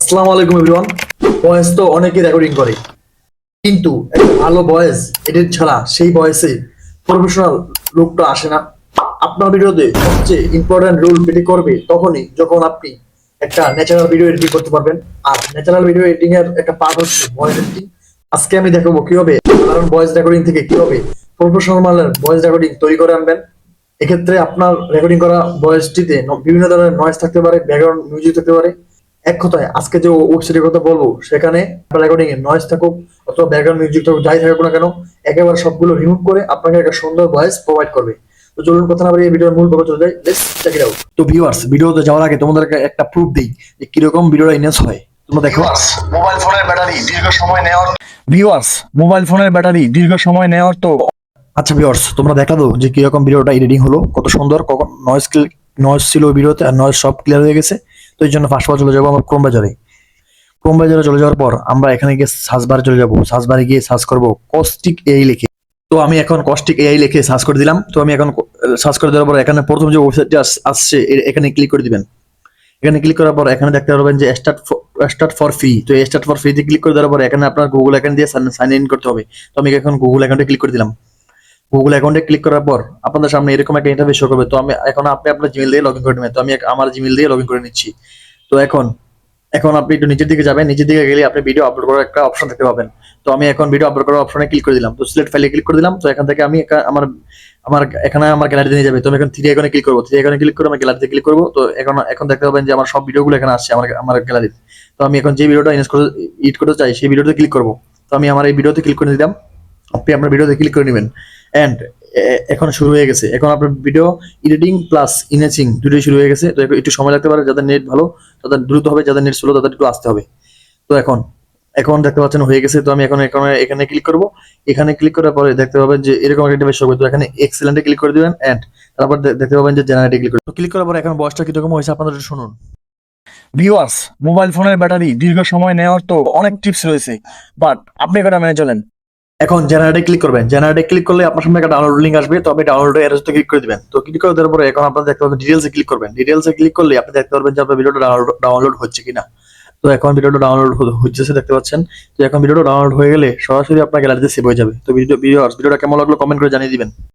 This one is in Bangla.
আসসালামু আলাইকুম এভরিওয়ান। ভয়েস তো অনেকে রেকর্ডিং করে, কিন্তু একটা ভালো ভয়েস এডিট ছাড়া সেই ভয়েসে প্রফেশনাল লুকটা আসে না। আপনার ভিডিওতে সবচেয়ে ইম্পর্টেন্ট রোল প্লে করবে তখনই যখন আপনি একটা ন্যাচারাল ভিডিও এডিটিং করতে পারবেন। আর ন্যাচারাল ভিডিও এডিটিং এর একটা পার্ট হচ্ছে ভয়েস এডিটিং। আজকে আমি দেখাবো কিভাবে সাধারণ ভয়েস রেকর্ডিং থেকে কিভাবে প্রফেশনাল মানের ভয়েস রেকর্ডিং তৈরি করে আনবেন। এক্ষেত্রে আপনার রেকর্ডিং করা ভয়েসটিতে বিভিন্ন ধরনের নয়েজ থাকতে পারে, ব্যাকগ্রাউন্ড মিউজিক থাকতে পারে। এক কথায় আজকে যে ওয়েবসাইটের কথা বলবো সেখানে রেকর্ডিং এর নয়েজ থাকুক অথবা ব্যাকগ্রাউন্ড মিউজিক থাকুক, যাই থাকুক না কেন, একেবারে সবগুলো রিমুভ করে আপনাকে একটা সুন্দর ভয়েস প্রোভাইড করবে। তো চলুন কথা না বাড়িয়ে ভিডিওর মূল পর্বে চলে যাই। Let's check it out. তো ভিউয়ার্স, ভিডিওতে যাওয়ার আগে তোমাদেরকে একটা প্রুফ দিই যে কিরকম ভিডিওটা ইনহ্যান্স হয়। তোমরা দেখো, মোবাইল ফোনের ব্যাটারি দীর্ঘ সময় নেওয়ার তো আচ্ছা ভিউয়ার্স, তোমরা দেখা দাও যে কিরকম ভিডিওটা এডিটিং হলো, কত সুন্দর, কখন নয়েজ ছিল ওই ভিডিওতে আর নয়েজ সব ক্লিয়ার হয়ে গেছে। তো এই জন্য ফার্স্ট চলে যাবো আমার ক্রোম বাজারে চলে যাওয়ার পর আমরা এখানে গিয়ে সার্চ বারে চলে যাবো। সার্চ বারে গিয়ে সার্চ করবো কস্টিক এআই লিখে। তো আমি এখন কস্টিক এআই লিখে সার্চ করে দিলাম। তো আমি এখন সার্চ করে দেওয়ার পর এখানে প্রথম যে ওয়েবসাইটটি আসছে এখানে ক্লিক করে দিবেন। এখানে ক্লিক করার পর এখানে দেখতে পারবেন যে স্টার্ট ফর ফ্রি। তো এই স্টার্ট ফর ফ্রিতে ক্লিক করে দেওয়ার পর এখানে আপনার গুগল অ্যাকাউন্ট দিয়ে সাইন ইন করতে হবে। তো আমি এখন গুগল অ্যাকাউন্টে ক্লিক করে দিলাম। গুগল অ্যাকাউন্টে ক্লিক করার পর আপনাদের সামনে এরকম একটা ইন্টারফেস শো করবে। তো আমি এখন আপনি আপনার জিমেল দিয়ে লগ ইন করে নেবেন। তো আমি আমার জিমেল দিয়ে লগ ইন করে নিচ্ছি। তো এখন এখন আপনি একটু নিচের দিকে যাবেন। নিচের দিকে গেলে আপনি ভিডিও আপলোড করার একটা অপশন দেখতে পাবেন। তো আমি এখন ভিডিও আপলোড করার অপশনে ক্লিক করে দিলাম। তো সিলেক্ট ফাইলে ক্লিক করে দিলাম। তো এখান থেকে আমি আমার আমার এখানে আমার গ্যালারিতে নিয়ে যাবে। তো আমি এখন থ্রি আইকনে ক্লিক করবো। থ্রি আইকনে ক্লিক করে আমি গ্যালারিতে ক্লিক করবো। তো এখন এখন দেখতে পাবেন যে আমার সব ভিডিওগুলো এখানে আসছে আমার আমার গ্যালারিতে। তো আমি এখন যে ভিডিওটা এডিট করতে চাই সেই ভিডিওতে ক্লিক করবো। তো আমি আমার এই ভিডিওতে ক্লিক করে দিলাম। আপনি আপনার ভিডিওতে ক্লিক করে নেবেন। এন্ড এখন শুরু হয়ে গেছে। এখন আপনার ভিডিও এডিটিং প্লাস ইনহ্যান্সিং দুটোই শুরু হয়ে গেছে। তো একটু সময় লাগতে পারে, যাদের নেট ভালো তাদের দ্রুত হবে, যাদের নেট স্লো তাদের একটু আসতে হবে। তো এখন এখন দেখতে পাচ্ছেন হয়ে গেছে। তো আমি এখন এখানে ক্লিক করব। এখানে ক্লিক করার পরে দেখতে পাবেন যে এরকম একটা বেশ হবে। তো এখানে এক্সেলেন্টে ক্লিক করে দিবেন এন্ড তারপর দেখতে পাবেন যে জেনারেটে ক্লিক করবেন। ক্লিক করার পর এখন বয়সটা কিরকম হয়েছে আপনারা একটু শুনুন। ভিউয়ার্স, মোবাইল ফোনের ব্যাটারি দীর্ঘ সময় নেওয়ার তো অনেক টিপস রয়েছে, বাট আপনি এটা মেনে চলেন। এখন জেনারেটে ক্লিক করবেন। জেনারেটে ক্লিক করলে আপনার সামনে একটা ডাউনলোড লিংক আসবে। তো আপনি ডাউনলোড এর ক্লিক করে দিবেন। তো ক্লিক করে দেওয়ার পরে এখন আপনারা দেখতে পাবেন ডিটেলসে ক্লিক করবেন। ডিটেলসে ক্লিক করলে আপনি দেখতে পারবেন যে আপনার ভিডিওটা ডাউনলোড হচ্ছে কিনা। তো এখন ভিডিওটা ডাউনলোড হচ্ছে দেখতে পাচ্ছেন। তো এখন ভিডিওটা ডাউনলোড হয়ে গেলে সরাসরি আপনার গ্যালারিতে সেভ হয়ে যাবে। তো ভিডিওটা কেমন লাগলো কমেন্ট করে জানিয়ে দিবেন।